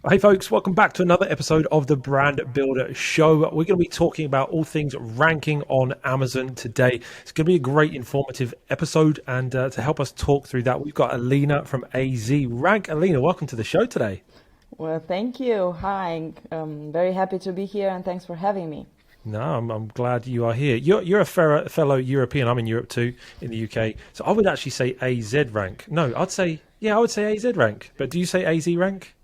Hey folks, welcome back to another episode of the Brand Builder Show. We're going to be talking about all things ranking on Amazon today. It's going to be a great informative episode, and to help us talk through that, we've got Alina from AZ Rank. Alina, welcome to the show today. Well, thank you. Hi, I'm very happy to be here and thanks for having me. No, I'm glad you are here. You're a fellow European. I'm in Europe too, in the UK. So I would actually say AZ Rank. No, I would say AZ Rank. But do you say AZ Rank?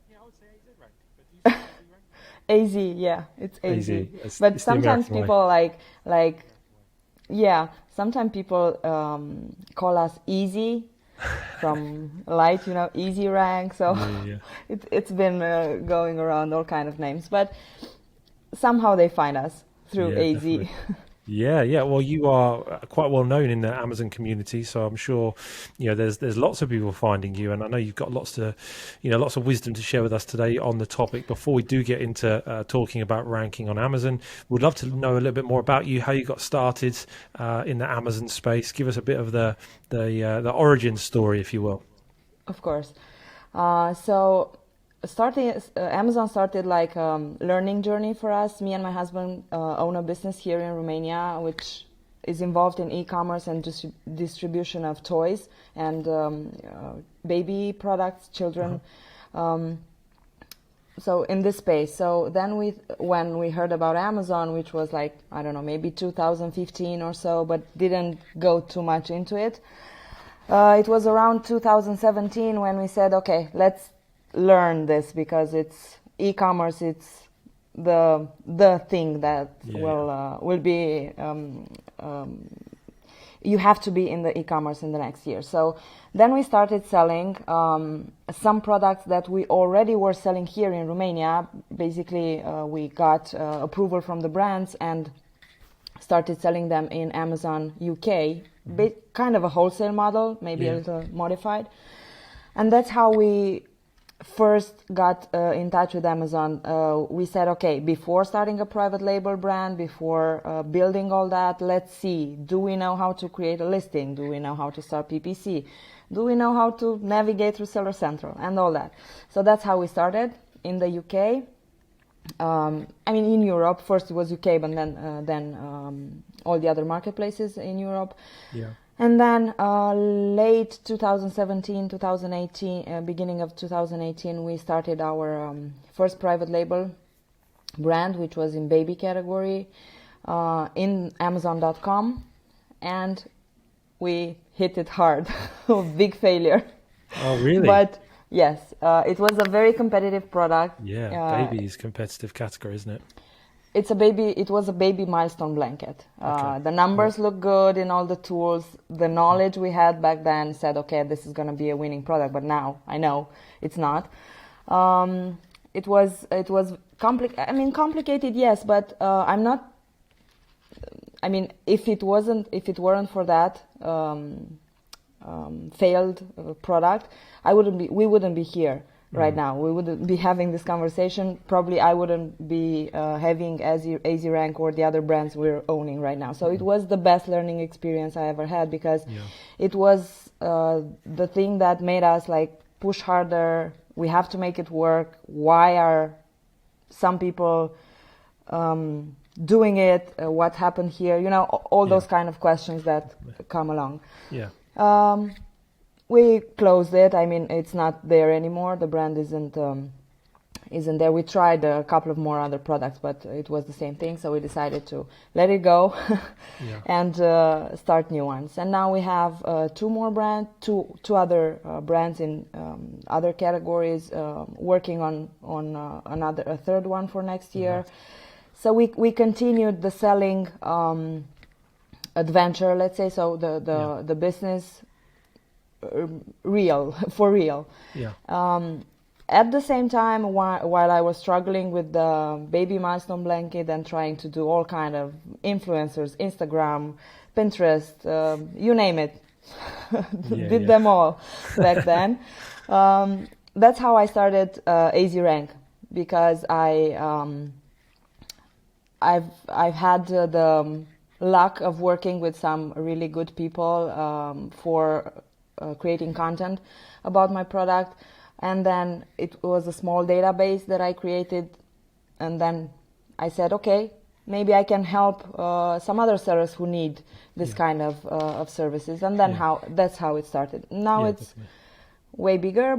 AZ, yeah, it's AZ. AZ. It's, But it's the sometimes American way. people yeah, sometimes people call us easy from light, easy rank. So Yeah. it's been going around all kind of names, but somehow they find us through Yeah, AZ. definitely. Yeah. Well, you are quite well known in the Amazon community, so I'm sure there's lots of people finding you, and I know you've got lots of wisdom to share with us today on the topic. Before we do get into talking about ranking on Amazon, we'd love to know a little bit more about you, how you got started in the Amazon space. Give us a bit of the origin story, if you will. Of course. So starting Amazon started like learning journey for us. Me and my husband own a business here in Romania, which is involved in e-commerce and distribution of toys and baby products, children. Um, so in this space. So then when we heard about Amazon, which was like, I don't know, maybe 2015 or so, but didn't go too much into it. It was around 2017 when we said, okay, let's learn this because it's e-commerce. It's the thing that will be. You have to be in the e-commerce in the next year. So then we started selling some products that we already were selling here in Romania. Basically, we got approval from the brands and started selling them in Amazon UK, kind of a wholesale model, maybe a little modified. And that's how we first got in touch with Amazon. We said, okay, before starting a private label brand, before building all that, let's see, do we know how to create a listing? Do we know how to start PPC? Do we know how to navigate through Seller Central and all that? So that's how we started in the UK. In Europe, first it was UK, but then all the other marketplaces in Europe. Yeah. And then late 2017, 2018, beginning of 2018, we started our first private label brand, which was in baby category, in Amazon.com, and we hit it hard. Big failure. Oh, really? But yes, it was a very competitive product. Yeah, baby is competitive category, isn't it? It was a baby milestone blanket. Okay. The numbers look good in all the tools. The knowledge we had back then said, okay, this is going to be a winning product, but now I know it's not. It was complicated, yes, but I'm not. If it weren't for that failed product, we wouldn't be here right now. We wouldn't be having this conversation. Probably I wouldn't be having AZ Rank or the other brands we're owning right now. So it was the best learning experience I ever had because it was the thing that made us like push harder. We have to make it work. Why are some people doing it? What happened here? All those kind of questions that come along. Yeah. We closed it. It's not there anymore. The brand isn't there. We tried a couple of more other products, but it was the same thing. So we decided to let it go and start new ones. And now we have two other brands in other categories, working on a third one for next year. So we continued the selling adventure, let's say. So the business. For real. Yeah. At the same time, while I was struggling with the baby milestone blanket and trying to do all kind of influencers, Instagram, Pinterest, you name it, did them all back then. That's how I started AZ Rank, because I've had the luck of working with some really good people for creating content about my product. And then it was a small database that I created, and then I said, okay, maybe I can help some other sellers who need this kind of services. And then that's how it started. Now it's definitely. way bigger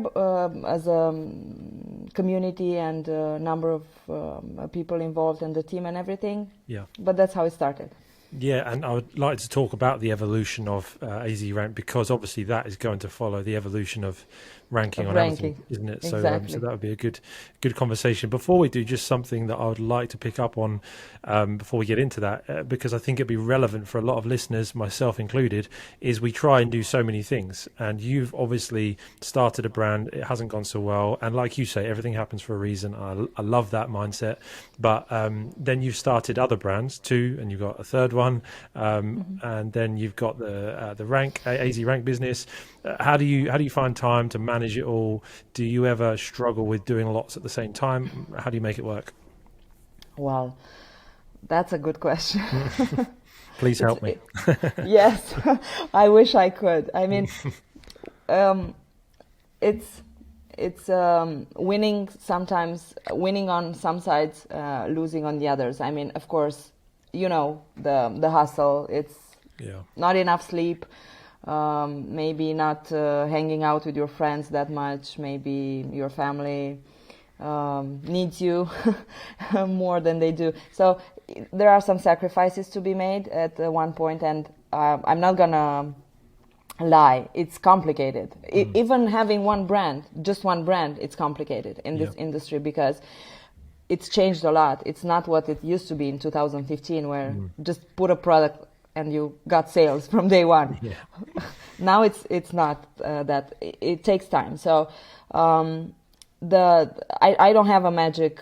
as a community and number of people involved in the team and everything. Yeah. But that's how it started. Yeah, and I would like to talk about the evolution of AZ Rank, because obviously that is going to follow the evolution of ranking on Amazon, isn't it? Exactly. So that would be a good conversation. Before we do, just something that I would like to pick up on before we get into that, because I think it'd be relevant for a lot of listeners, myself included, is we try and do so many things. And you've obviously started a brand, it hasn't gone so well. And like you say, everything happens for a reason. I love that mindset. But then you've started other brands too, and you've got a third one. And then you've got the rank AZ Rank business. How do you find time to manage it all? Do you ever struggle with doing lots at the same time? How do you make it work? Well, that's a good question. Please help me. Yes, I wish I could. I mean, it's winning sometimes, winning on some sides, losing on the others. I mean, of course, you know, the hustle. It's not enough sleep. Maybe not hanging out with your friends that much. Maybe your family needs you more than they do. So there are some sacrifices to be made at one point, and I'm not gonna lie, it's complicated. Even having one brand, just one brand, it's complicated in this industry, because it's changed a lot. It's not what it used to be in 2015, where just put a product and you got sales from day one. Yeah. Now it's not that. It takes time. So I don't have a magic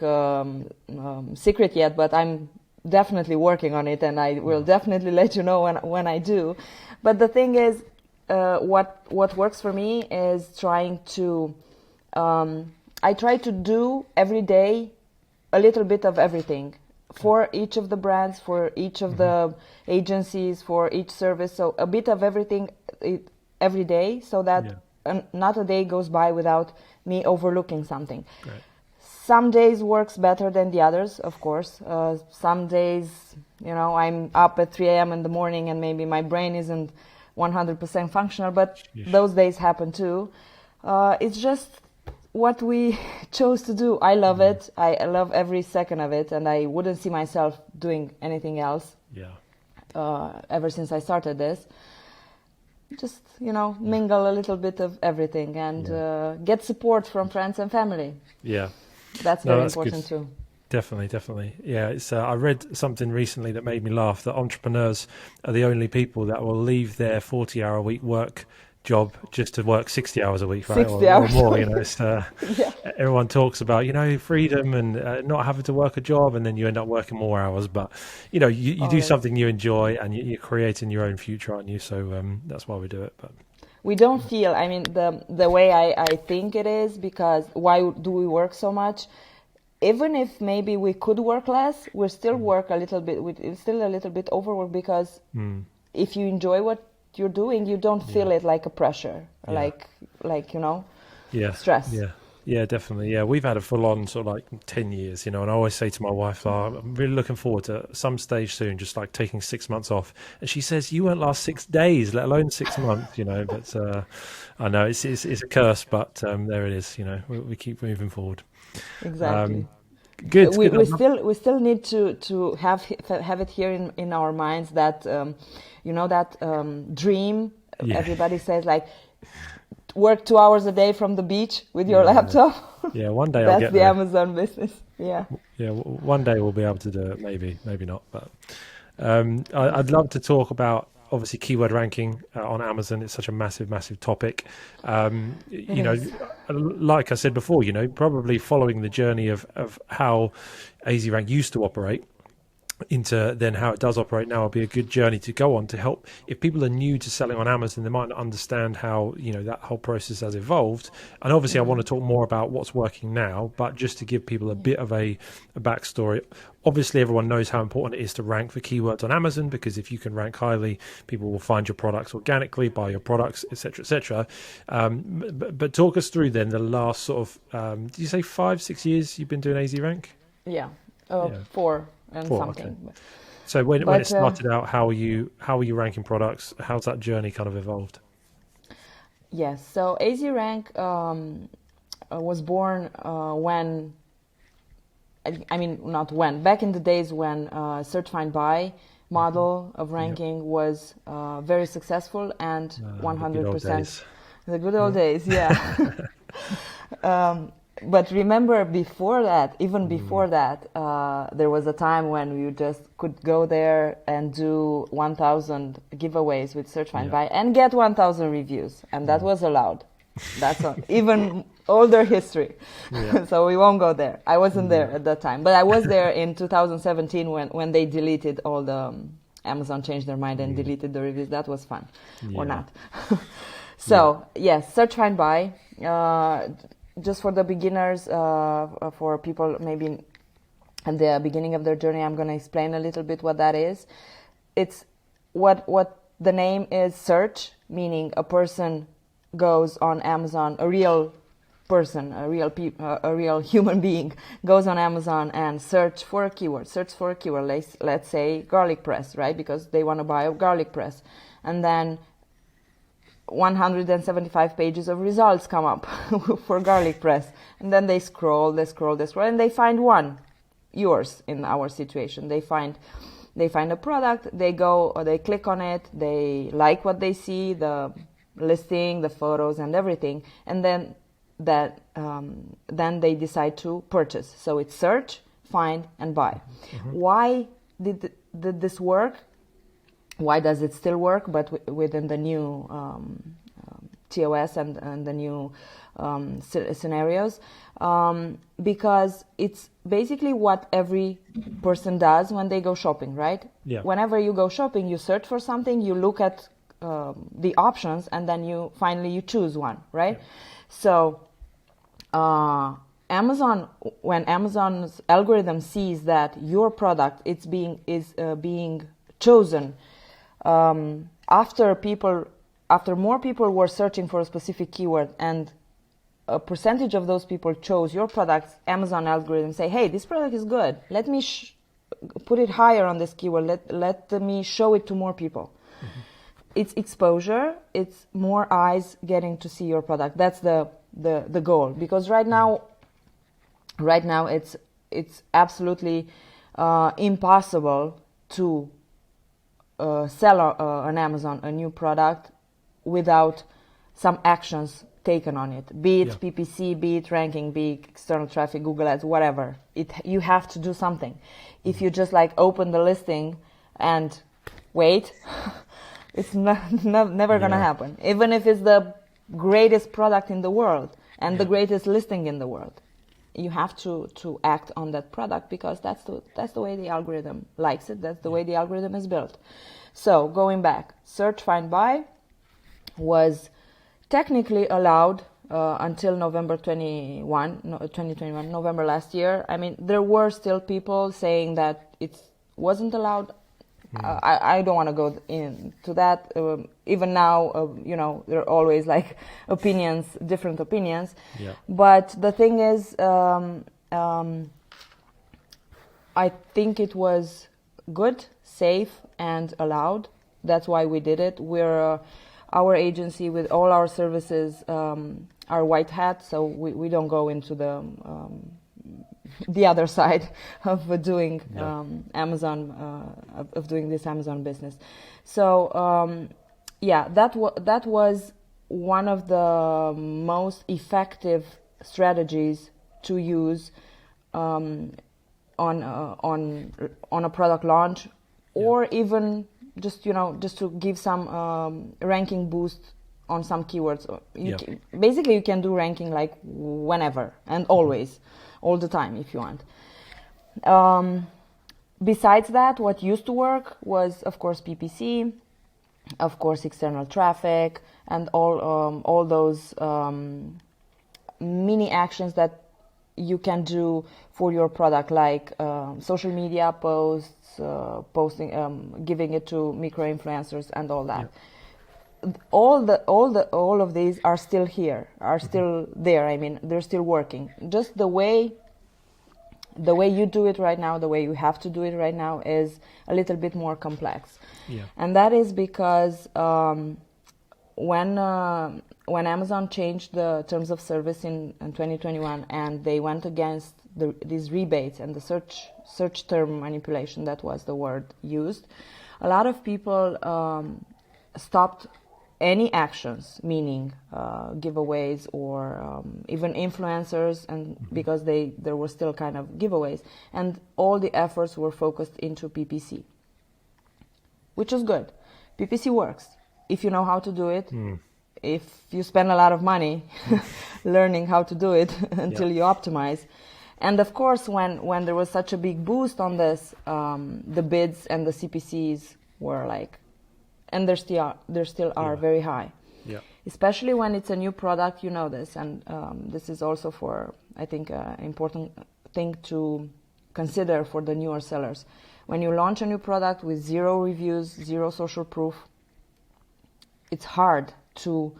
secret yet, but I'm definitely working on it, and I will definitely let you know when I do. But the thing is, what works for me is trying to. I try to do every day a little bit of everything for each of the brands, for each of the agencies, for each service. So a bit of everything every day, so that not a day goes by without me overlooking something. Right. Some days works better than the others, of course. Some days, you know, I'm up at 3 a.m. in the morning and maybe my brain isn't 100% functional, but those days happen too. It's just what we chose to do. I love it. I love every second of it, and I wouldn't see myself doing anything else. Ever since I started this, just, you know, mingle a little bit of everything and get support from friends and family. That's very important too. Definitely. Yeah, it's. I read something recently that made me laugh, that entrepreneurs are the only people that will leave their 40-hour-a-week work job just to work 60 hours a week, right? 60 hours or more. You know, it's, everyone talks about, you know, freedom and not having to work a job, and then you end up working more hours. But you know, you do something you enjoy, and you're creating your own future, aren't you? So that's why we do it. But we don't feel. I mean, the way I think it is, because why do we work so much? Even if maybe we could work less, we still work a little bit. We're still a little bit overworked, because if you enjoy what you're doing, you don't feel it like a pressure, like you know, stress. Yeah, definitely. Yeah, we've had a full-on sort of like 10 years, you know, and I always say to my wife, I'm really looking forward to some stage soon, just like taking 6 months off. And she says, you won't last 6 days, let alone 6 months, you know. But I know it's a curse, but there it is, you know, we keep moving forward. Exactly. Good. We still need to have it here in our minds that you know, that dream. Everybody says, like, work 2 hours a day from the beach with your laptop. Yeah, one day I'll get there. That's the Amazon business. Yeah, one day we'll be able to do it. Maybe not. But I'd love to talk about, obviously, keyword ranking on Amazon. It's such a massive topic. You know, like I said before, you know, probably following the journey of how AZ Rank used to operate. into then how it does operate now will be a good journey to go on to help if people are new to selling on Amazon. They might not understand how that whole process has evolved, and obviously I want to talk more about what's working now, but just to give people a bit of a backstory. Obviously everyone knows how important it is to rank for keywords on Amazon, because if you can rank highly, people will find your products organically, buy your products, etc., etc. But talk us through then the last sort of did you say 5-6 years you've been doing AZ Rank? Yeah, Yeah. 4 and 4, something. okay. So when But it started out, how were you ranking products? How's that journey kind of evolved? yes, so AZ Rank was born when, I mean, not when, back in the days when search find buy model of ranking was very successful and The good old 100%. days. The good old days, yeah. But remember, before that, even before that, there was a time when you just could go there and do 1,000 giveaways with Search Find Buy and get 1,000 reviews, and that was allowed. That's even older history. Yeah. So we won't go there. I wasn't there at that time, but I was there in 2017 when they deleted all the Amazon changed their mind and deleted the reviews. That was fun, or not. So yes, Search Find Buy. Just for the beginners, for people maybe at the beginning of their journey, I'm going to explain a little bit what that is. It's what the name is: search, meaning a person goes on Amazon, a real person, a real human being goes on Amazon and search for a keyword. Let's say garlic press, right? Because they want to buy a garlic press, and then 175 pages of results come up for garlic press, and then they scroll, and they find one, yours in our situation. They find a product, they go or they click on it, they like what they see, the listing, the photos, and everything, and then they decide to purchase. So it's search, find, and buy. Why did this work? Why does it still work, but within the new TOS and the new scenarios? Because it's basically what every person does when they go shopping, right? Yeah. Whenever you go shopping, you search for something, you look at the options, and then you choose one, right? Yeah. So when Amazon's algorithm sees that your product is being chosen after more people were searching for a specific keyword and a percentage of those people chose your products, Amazon algorithm say, hey, this product is good. Let me put it higher on this keyword. Let me show it to more people. It's exposure. It's more eyes getting to see your product. That's the goal. Because right now it's absolutely impossible to sell on Amazon a new product without some actions taken on it, be it PPC, be it ranking, be it external traffic, Google Ads, whatever. You have to do something. If you just open the listing and wait, it's never going to happen. Even if it's the greatest product in the world and the greatest listing in the world, you have to act on that product, because that's the way the algorithm likes it. That's the way the algorithm is built. So going back, search, find, buy was technically allowed until November 2021, November last year. I mean, there were still people saying that it wasn't allowed. I don't want to go into that. Even now, there are always different opinions. Yeah. But the thing is, I think it was good, safe, and allowed. That's why we did it. We're our agency with all our services are white hat, so we don't go into the other side of doing Amazon, of doing this Amazon business. So that was one of the most effective strategies to use on a product launch, or even just to give some ranking boost on some keywords. Basically, you can do ranking whenever and always, all the time if you want. Besides that, what used to work was, of course, PPC, of course, external traffic, and all those mini actions that you can do for your product, like social media posts, posting, giving it to micro influencers, and all that. Yeah. All of these are still here, are still there. I mean, they're still working. Just the way you do it right now, the way you have to do it right now, is a little bit more complex. Yeah. And that is because when Amazon changed the terms of service in 2021, and they went against these rebates and the search term manipulation, that was the word used, a lot of people stopped any actions, meaning giveaways or even influencers, and because there were still kind of giveaways, and all the efforts were focused into PPC, which is good. PPC works if you know how to do it. If you spend a lot of money learning how to do it until you optimize. And of course, when there was such a big boost on this, the bids and the CPCs were like, and there still are very high. Yeah. Especially when it's a new product, you know this, and this is also for, I think, an important thing to consider for the newer sellers. When you launch a new product with 0 reviews, 0 social proof, it's hard to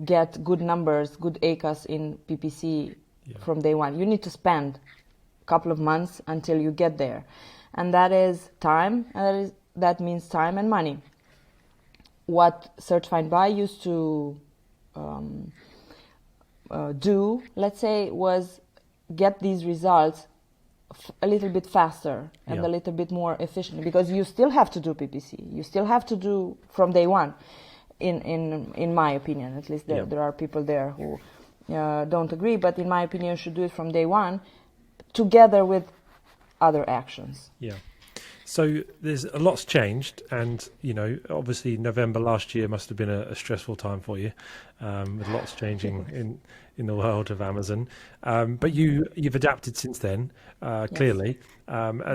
get good numbers, good ACAS in PPC from day one. You need to spend a couple of months until you get there, and that is time, and that means time and money. What Search Find Buy used to do, let's say, was get these results a little bit faster and a little bit more efficiently, because you still have to do PPC. You still have to do from day one, in my opinion. At least there are people there who don't agree, but in my opinion, you should do it from day one, together with other actions. Yeah. So there's a lot's changed, and obviously November last year must have been a stressful time for you, with lots changing in the world of Amazon. But you've adapted since then, clearly.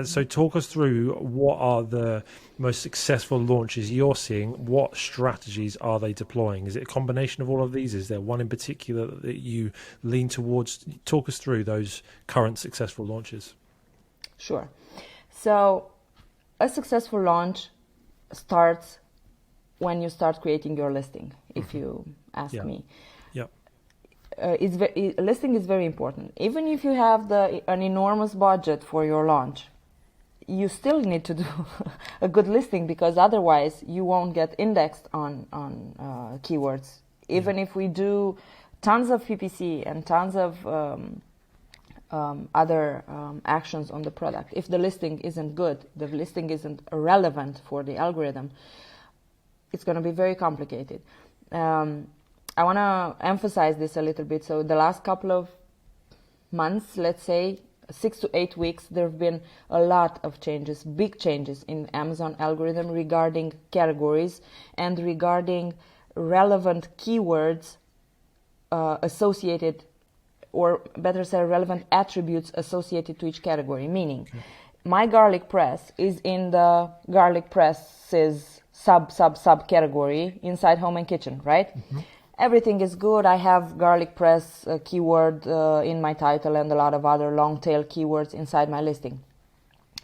So talk us through, what are the most successful launches you're seeing? What strategies are they deploying? Is it a combination of all of these? Is there one in particular that you lean towards? Talk us through those current successful launches. Sure. So a successful launch starts when you start creating your listing, if you ask me. Yeah. Listing is very important. Even if you have an enormous budget for your launch, you still need to do a good listing, because otherwise you won't get indexed on keywords. Even if we do tons of PPC and tons of other actions on the product, if the listing isn't good, the listing isn't relevant for the algorithm, it's going to be very complicated. I want to emphasize this a little bit. So the last couple of months, let's say 6 to 8 weeks, there have been a lot of changes, big changes in Amazon algorithm regarding categories and regarding relevant keywords associated, or better said, relevant attributes associated to each category. Meaning, my garlic press is in the garlic presses sub category inside home and kitchen, right? Everything is good. I have garlic press keyword in my title and a lot of other long tail keywords inside my listing.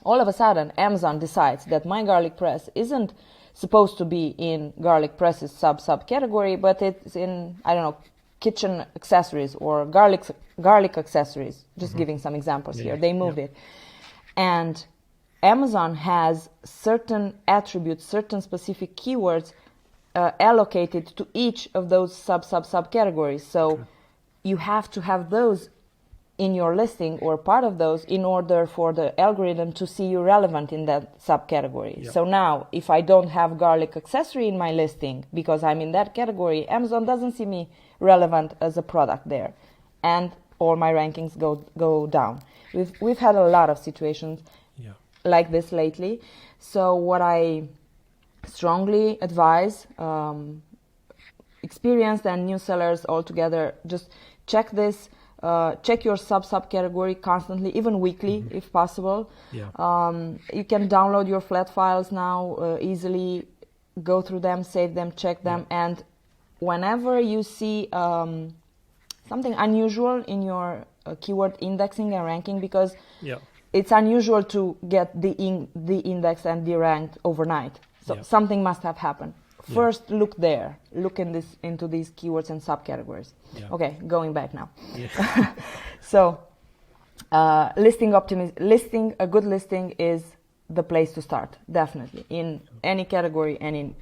All of a sudden, Amazon decides that my garlic press isn't supposed to be in garlic presses sub category, but it's in, I don't know, kitchen accessories or garlic accessories. Just giving some examples here. They moved it. And Amazon has certain attributes, certain specific keywords allocated to each of those sub categories. So you have to have those in your listing, or part of those, in order for the algorithm to see you relevant in that subcategory. So now, if I don't have garlic accessory in my listing because I'm in that category, Amazon doesn't see me relevant as a product there, and all my rankings go down. We've had a lot of situations like this lately. So what I strongly advise experienced and new sellers altogether, just check this check your subcategory constantly, even weekly if possible. Yeah. You can download your flat files now easily, go through them, save them, check them, and whenever you see something unusual in your keyword indexing and ranking, because it's unusual to get the index and the ranked overnight, so something must have happened. First, look there. Look into these keywords and subcategories. Yeah. Okay, going back now. Yeah. So, listing a good listing is the place to start, definitely, in any category and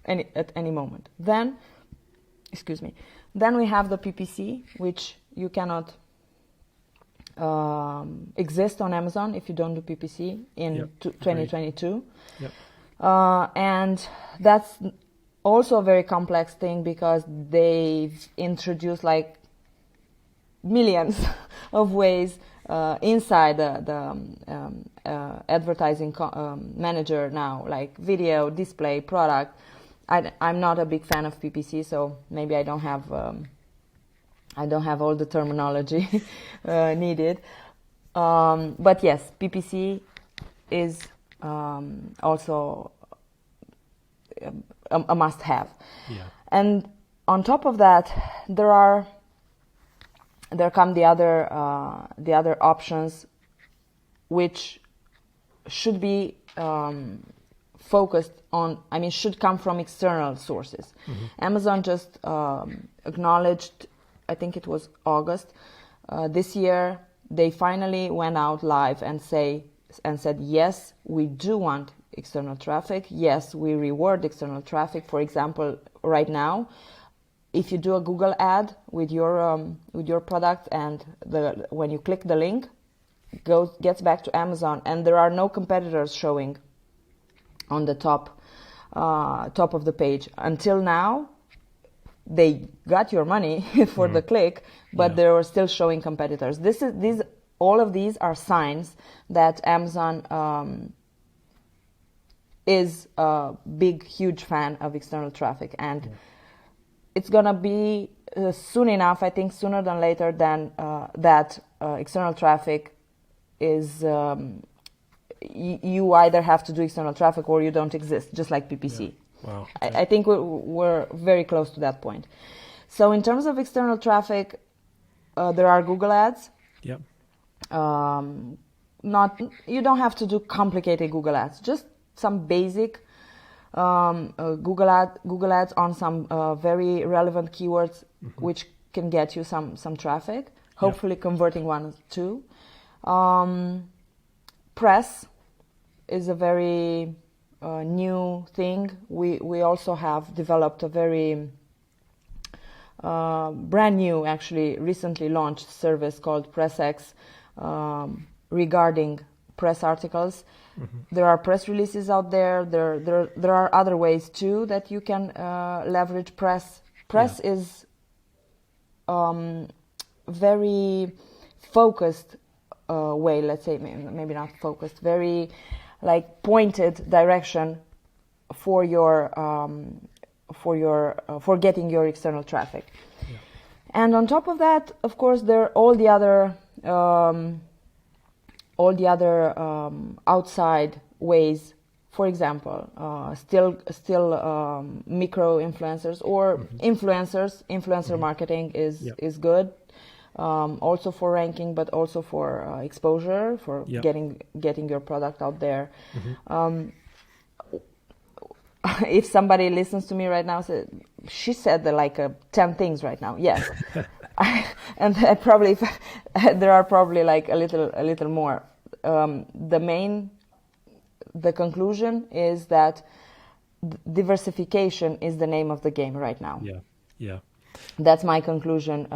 at any moment. Then, then we have the PPC, which you cannot exist on Amazon if you don't do PPC in 2022. Yep. And that's also a very complex thing, because they've introduced like millions of ways inside the advertising manager now, like video, display, product. I'm not a big fan of PPC, so maybe I don't have all the terminology needed. But yes, PPC is also a must-have. Yeah. And on top of that, there come the other options, which should be focused on. I mean, should come from external sources. Mm-hmm. Amazon just acknowledged, I think it was August this year, they finally went out live and said, yes, we do want external traffic. Yes, we reward external traffic. For example, right now, if you do a Google ad with your product, and when you click the link, gets back to Amazon, and there are no competitors showing on the top of the page. Until now, they got your money for the click, but they were still showing competitors. All of these are signs that Amazon is a big, huge fan of external traffic, and it's gonna be soon enough. I think sooner than later that external traffic is. You either have to do external traffic or you don't exist, just like PPC. Yeah. Wow. Okay. I think we're very close to that point. So in terms of external traffic, there are Google ads. Yeah. You don't have to do complicated Google ads. Just some basic Google ads on some very relevant keywords, which can get you some traffic. Hopefully, converting one or two. Press is a very new thing. We also have developed a very brand new, actually recently launched service called PressX regarding press articles. Mm-hmm. There are press releases out there. There are other ways too that you can leverage press. Press is very focused way, let's say, maybe not focused, very like pointed direction for getting your external traffic. Yeah. And on top of that, of course, there are all the other outside ways. For example, still micro influencers or influencer marketing is good. Also for ranking, but also for exposure, for getting your product out there. Mm-hmm. If somebody listens to me right now, she said 10 things right now. Yes, and probably there are probably like a little more. The conclusion is that diversification is the name of the game right now. Yeah. Yeah. That's my conclusion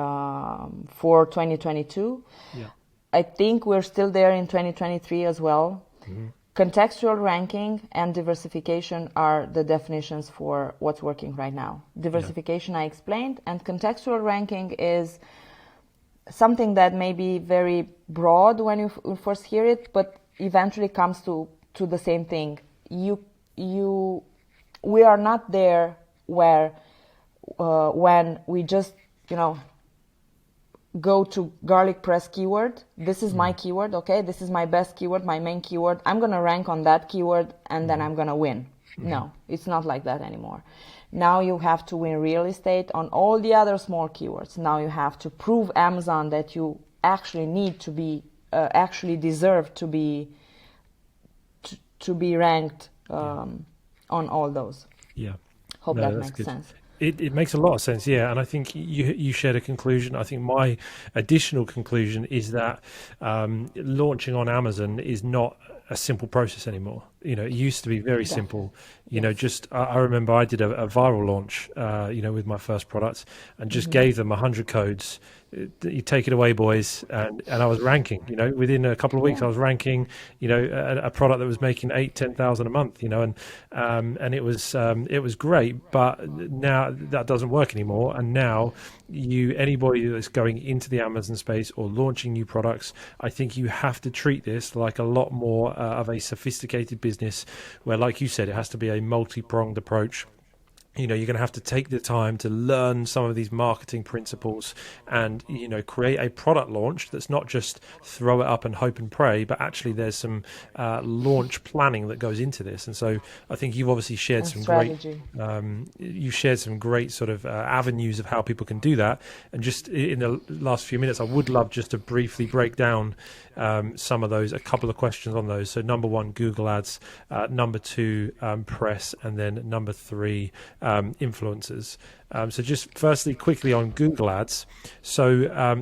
for 2022. Yeah. I think we're still there in 2023 as well. Mm-hmm. Contextual ranking and diversification are the definitions for what's working right now. Diversification I explained, and contextual ranking is something that may be very broad when you first hear it, but eventually comes to the same thing. We are not there where when we just go to garlic press keyword. This is my keyword, okay? This is my best keyword, my main keyword. I'm going to rank on that keyword and then I'm going to win. No, it's not like that anymore. Now you have to win real estate on all the other small keywords. Now you have to prove Amazon that you actually need to be, actually deserve to be ranked on all those. Yeah. Hope No, that that's makes good. sense. It makes a lot of sense, yeah. And I think you shared a conclusion. I think my additional conclusion is that launching on Amazon is not a simple process anymore. You know, it used to be very simple. You know, just I remember I did a viral launch, you know, with my first product, and just gave them 100 codes. You take it away, boys, and I was ranking. You know, within a couple of weeks, I was ranking. You know, a product that was making 8,000-10,000 a month. You know, and it was great. But now that doesn't work anymore. And now anybody that's going into the Amazon space or launching new products, I think you have to treat this like a lot more of a sophisticated business, where, like you said, it has to be a multi-pronged approach. You know, you're going to have to take the time to learn some of these marketing principles and, you know, create a product launch that's not just throw it up and hope and pray, but actually there's some launch planning that goes into this. And so I think you've obviously shared some strategy. you shared some great sort of avenues of how people can do that. And just in the last few minutes, I would love just to briefly break down some of those, a couple of questions on those. So number one, Google Ads, number two, press, and then number three, influencers. So just firstly, quickly on Google Ads. So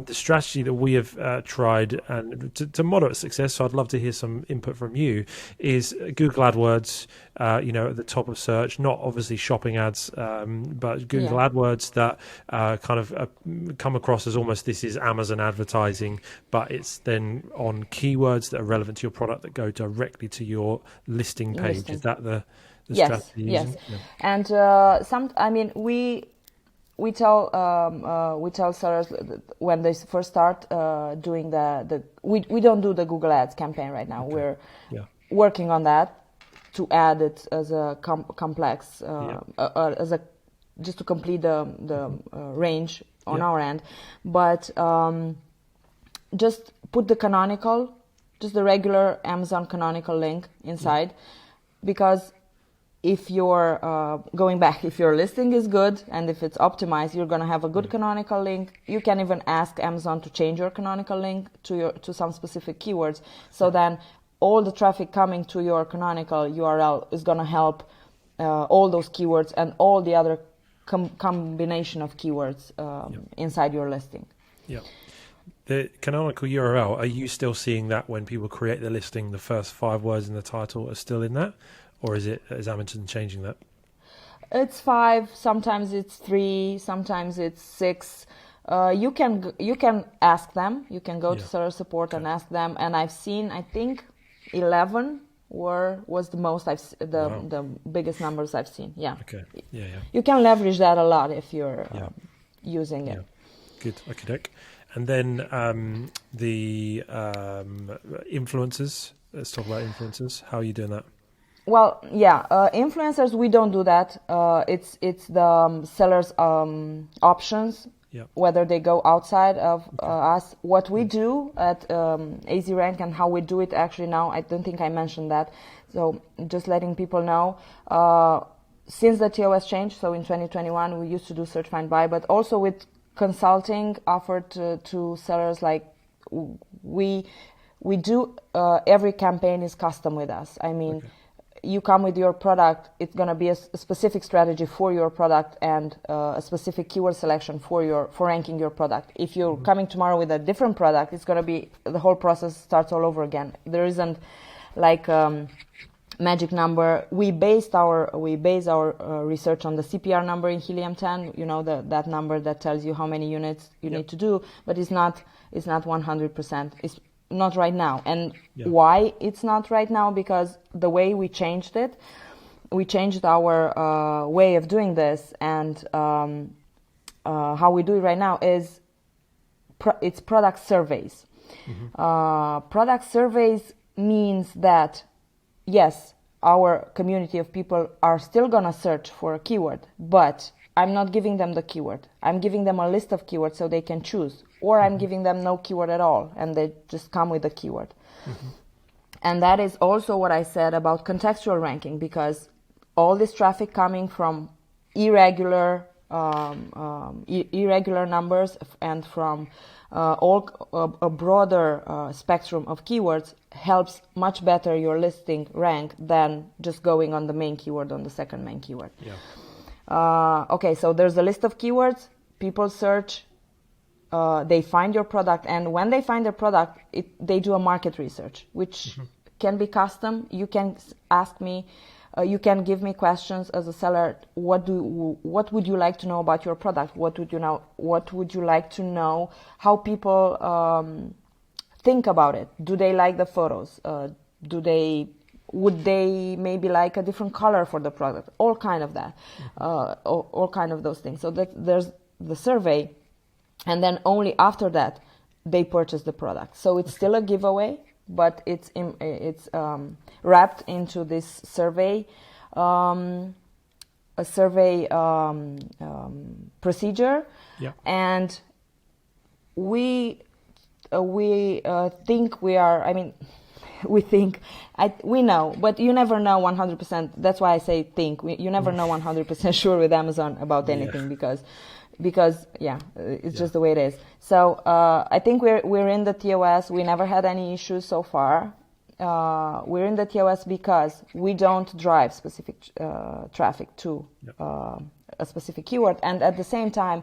the strategy that we have tried and to moderate success, so I'd love to hear some input from you, is Google AdWords, you know, at the top of search, not obviously shopping ads, but Google AdWords that kind of come across as almost this is Amazon advertising, but it's then on keywords that are relevant to your product that go directly to your listing page. Is that the strategy? Yes. Yeah. And I mean, we tell sellers that when they first start doing we don't do the Google Ads campaign right now. Okay. We're working on that to add it as a complex as a just to complete the range on our end, but just put the canonical, just the regular Amazon canonical link inside, because if you're going back, if your listing is good and if it's optimized, you're going to have a good canonical link. You can even ask Amazon to change your canonical link to some specific keywords. So then all the traffic coming to your canonical URL is going to help all those keywords and all the other combination of keywords inside your listing. Yeah. The canonical URL, are you still seeing that when people create the listing, the first 5 words in the title are still in that? Or is Amazon changing that? It's 5, sometimes it's 3, sometimes it's 6. You can ask them. You can go to seller support and ask them. And I've seen, I think, 11 was the most the biggest numbers I've seen. Yeah. Okay. Yeah. You can leverage that a lot if you're using it. Good. Okay. And then the influencers. Let's talk about influencers. How are you doing that? Well, influencers, we don't do that. It's the sellers' options, whether they go outside of us. What we do at AZRank and how we do it actually now, I don't think I mentioned that. So just letting people know, since the TOS changed, so in 2021, we used to do search, find, buy, but also with consulting offered to sellers, like we do, every campaign is custom with us. I mean, you come with your product, it's going to be a specific strategy for your product and a specific keyword selection for ranking your product. If you're coming tomorrow with a different product, it's going to be, the whole process starts all over again. There isn't like magic number. We base our research on the CPR number in Helium 10, you know, that number that tells you how many units you need to do, but it's not 100%. It's not right now. And why it's not right now? Because the way we changed our way of doing this, and how we do it right now is it's product surveys. Product surveys means that yes, our community of people are still gonna search for a keyword, but I'm not giving them the keyword. I'm giving them a list of keywords so they can choose or I'm giving them no keyword at all, and they just come with the keyword. And that is also what I said about contextual ranking, because all this traffic coming from irregular numbers and from a broader spectrum of keywords helps much better your listing rank than just going on the main keyword, on the second main keyword. Okay, so there's a list of keywords. People search, they find your product, and when they find the product, they do a market research, which can be custom. You can ask me, you can give me questions as a seller. What would you like to know about your product? What would you like to know how people think about it? Do they like the photos? Would they maybe like a different color for the product? All kind of that, all kind of those things. So that there's the survey, and then only after that they purchase the product. So it's still a giveaway, but it's wrapped into this survey, procedure, and we think we are. I mean, we know, but you never know 100%. That's why I say think. You never know 100% sure with Amazon about anything, because it's just the way it is. So I think we're in the TOS. We never had any issues so far. We're in the TOS because we don't drive specific traffic to a specific keyword, and at the same time,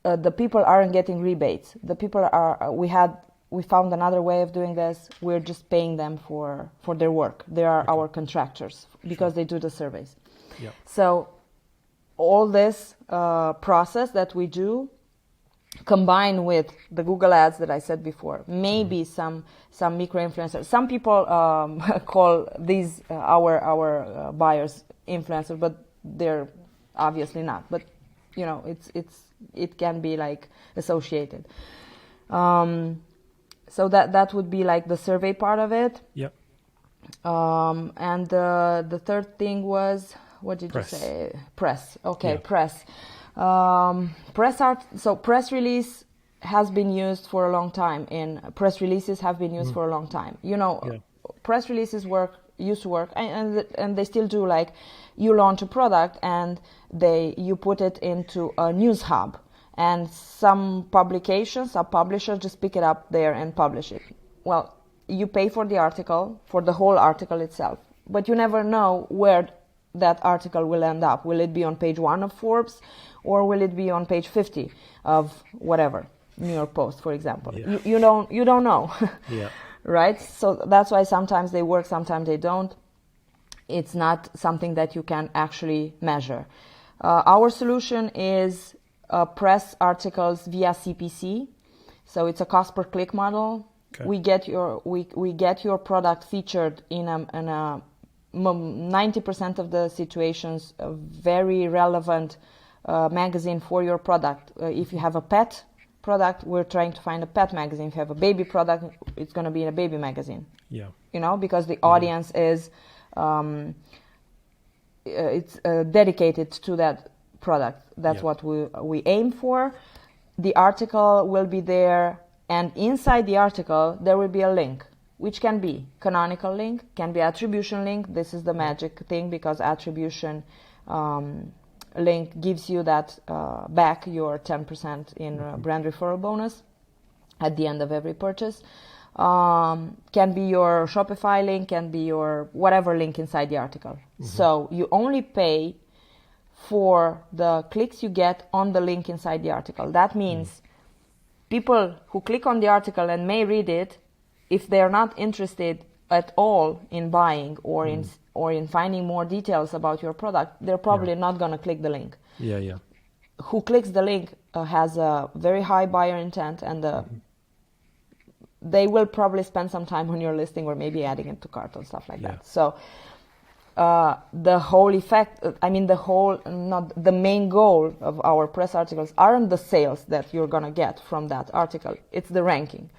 the people aren't getting rebates. The people are. We found another way of doing this. We're just paying them for their work. They are our contractors because they do the surveys. So all this process that we do, combined with the Google ads that I said before, maybe some micro influencers. Some people call these our buyers influencers, but they're obviously not. But it can be like associated. So that would be like the survey part of it. And the third thing was, what did press. You say? Press. Okay, press. Press release has been used for a long time. Press releases have been used for a long time. Press releases used to work, and they still do. Like, you launch a product and you put it into a news hub. And some publications, some publishers just pick it up there and publish it. Well, you pay for the article, for the whole article itself, but you never know where that article will end up. Will it be on page 1 of Forbes, or will it be on page 50 of whatever, New York Post, for example? You don't know, right? So that's why sometimes they work, sometimes they don't. It's not something that you can actually measure. Our solution is press articles via CPC, so it's a cost per click model. We get your product featured in a 90% of the situations a very relevant magazine for your product. If you have a pet product, we're trying to find a pet magazine. If you have a baby product, it's going to be in a baby magazine. Because the audience is it's dedicated to that product. That's what we aim for. The article will be there, and inside the article there will be a link, which can be canonical link, can be attribution link. This is the magic thing, because attribution link gives you that back your 10% in brand referral bonus at the end of every purchase. Can be your Shopify link, can be your whatever link inside the article. So you only pay for the clicks you get on the link inside the article. That means people who click on the article and may read it, if they're not interested at all in buying or in finding more details about your product, they're probably not going to click the link. Who clicks the link has a very high buyer intent, and they will probably spend some time on your listing, or maybe adding it to cart and stuff like that. So the whole effect, the main goal of our press articles aren't the sales that you're going to get from that article. It's the ranking.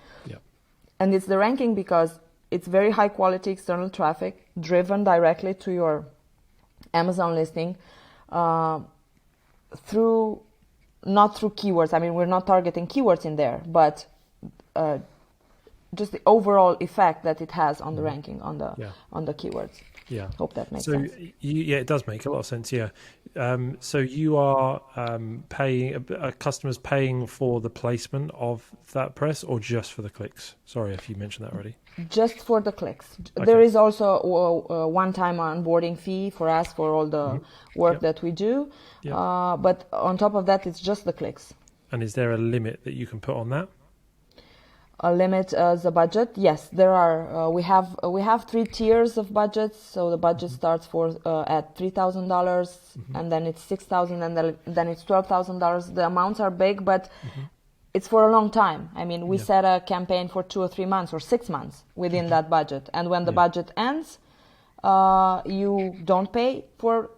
And it's the ranking because it's very high quality external traffic driven directly to your Amazon listing through not through keywords. I mean, we're not targeting keywords in there, but just the overall effect that it has on the ranking on the keywords. Yeah. Hope that makes sense. It does make a lot of sense. Yeah. So you are paying, customers paying for the placement of that press, or just for the clicks? Sorry if you mentioned that already. Just for the clicks. Okay. There is also a one-time onboarding fee for us for all the work that we do. Yep. But on top of that, it's just the clicks. And is there a limit that you can put on that? A limit the budget? Yes, there are. We have 3 tiers of budgets. So the budget starts at $3,000, and then it's $6,000, and then it's $12,000. The amounts are big, but it's for a long time. I mean, we set a campaign for 2 or 3 months or 6 months within that budget, and when the budget ends, you don't pay for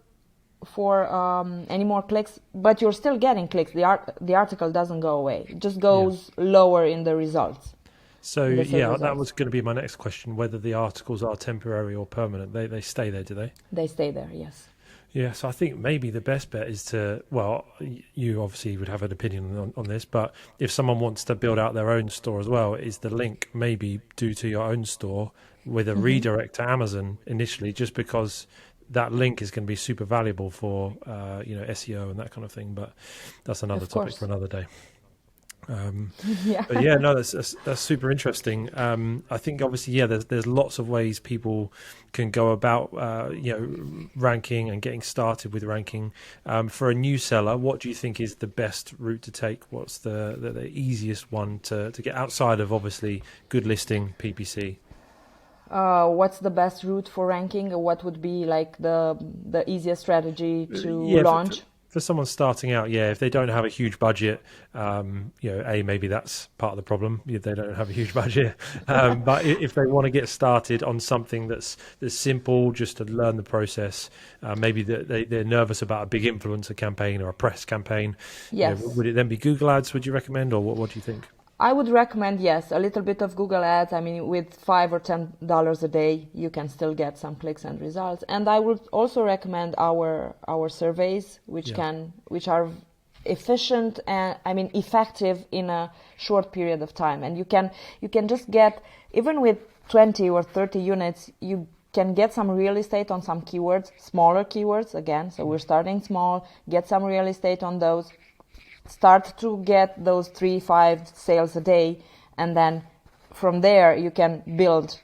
any more clicks, but you're still getting clicks. The article doesn't go away. It just goes lower in the results. So that was going to be my next question, whether the articles are temporary or permanent. They stay there, do they? They stay there, yes. Yeah, so I think maybe the best bet is to, well, you obviously would have an opinion on this, but if someone wants to build out their own store as well, is the link maybe due to your own store with a redirect to Amazon initially, just because that link is going to be super valuable for SEO and that kind of thing, but that's another topic for another day. But that's super interesting. I think obviously there's lots of ways people can go about ranking and getting started with ranking. For a new seller, what do you think is the best route to take? What's the easiest one to get outside of obviously good listing, PPC? What's the best route for ranking? What would be like the easiest strategy to launch? For someone starting out, if they don't have a huge budget, maybe that's part of the problem. They don't have a huge budget. But if they want to get started on something that's simple, just to learn the process, maybe they're nervous about a big influencer campaign or a press campaign. Yes. Would it then be Google Ads, would you recommend, or what do you think? I would recommend, yes, a little bit of Google Ads. I mean, with $5 or $10 a day, you can still get some clicks and results. And I would also recommend our surveys, which are efficient and effective in a short period of time. And you can just get, even with 20 or 30 units, you can get some real estate on some keywords, smaller keywords again. So we're starting small, get some real estate on those. Start to get those 3-5 sales a day, and then from there you can build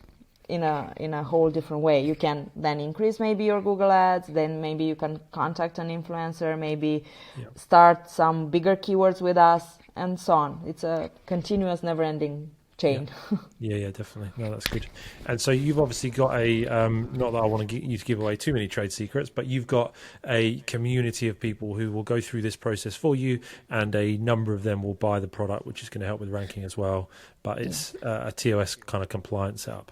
in a whole different way. You can then increase maybe your Google Ads, then maybe you can contact an influencer, maybe start some bigger keywords with us, and so on. It's a continuous, never-ending chain. Yeah, definitely. No, that's good. And so you've obviously got a, not that I want to get you to give away too many trade secrets, but you've got a community of people who will go through this process for you, and a number of them will buy the product, which is going to help with ranking as well. But it's a TOS kind of compliant setup.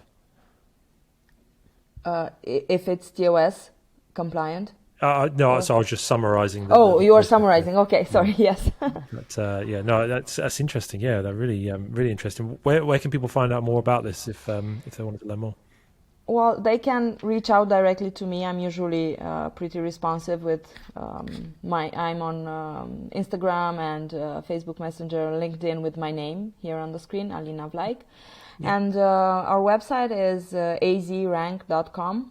If it's TOS compliant? No, so I was just summarizing. You are summarizing. Okay, sorry. Yes. But that's interesting. Yeah, they're really really interesting. Where can people find out more about this if they wanted to learn more? Well, they can reach out directly to me. I'm usually pretty responsive with I'm on Instagram and Facebook Messenger, LinkedIn with my name here on the screen, Alina Vlaik. Yeah. And our website is azrank.com.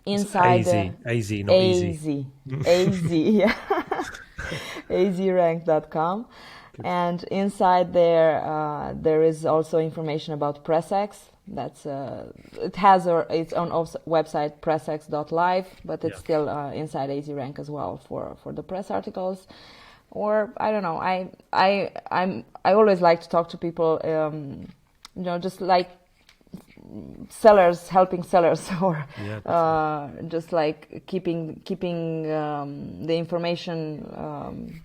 Inside AZ, not easy. yeah. azrank.com. And inside there is also information about PressX. That's it has its own website, pressx.live, but it's still inside AZrank as well for the press articles. Or I don't know. I always like to talk to people. Just like sellers helping sellers, or just like keeping the information,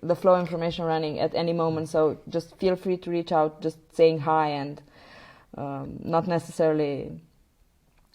the flow information running at any moment. So just feel free to reach out, just saying hi, and not necessarily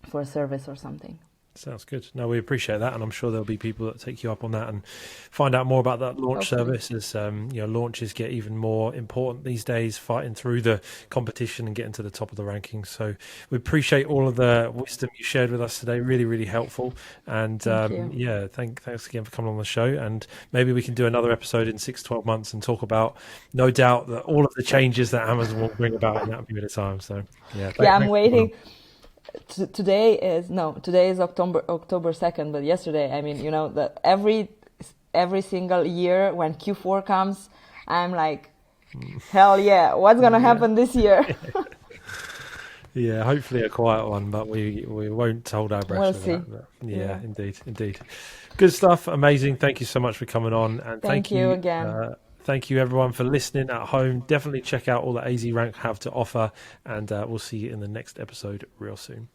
for a service or something. Sounds good. No, we appreciate that, and I'm sure there'll be people that take you up on that and find out more about that launch Hopefully. service. As launches get even more important these days, fighting through the competition and getting to the top of the rankings. So we appreciate all of the wisdom you shared with us today. Really, really helpful. And Thank you. thanks again for coming on the show. And maybe we can do another episode in 6 to 12 months and talk about, no doubt, that all of the changes that Amazon will bring about in that period of time. So yeah, Yeah, I'm thanks for coming on. waiting. Today is October 2nd, but yesterday, I mean, that every single year when Q4 comes, I'm like, hell yeah, what's gonna Yeah. happen this year? Yeah, hopefully a quiet one, but we won't hold our breath We'll for see. that. But yeah, Yeah. indeed. Good stuff. Amazing. Thank you so much for coming on, and Thank you again. thank you everyone for listening at home. Definitely check out all that AZ Rank have to offer, and we'll see you in the next episode real soon.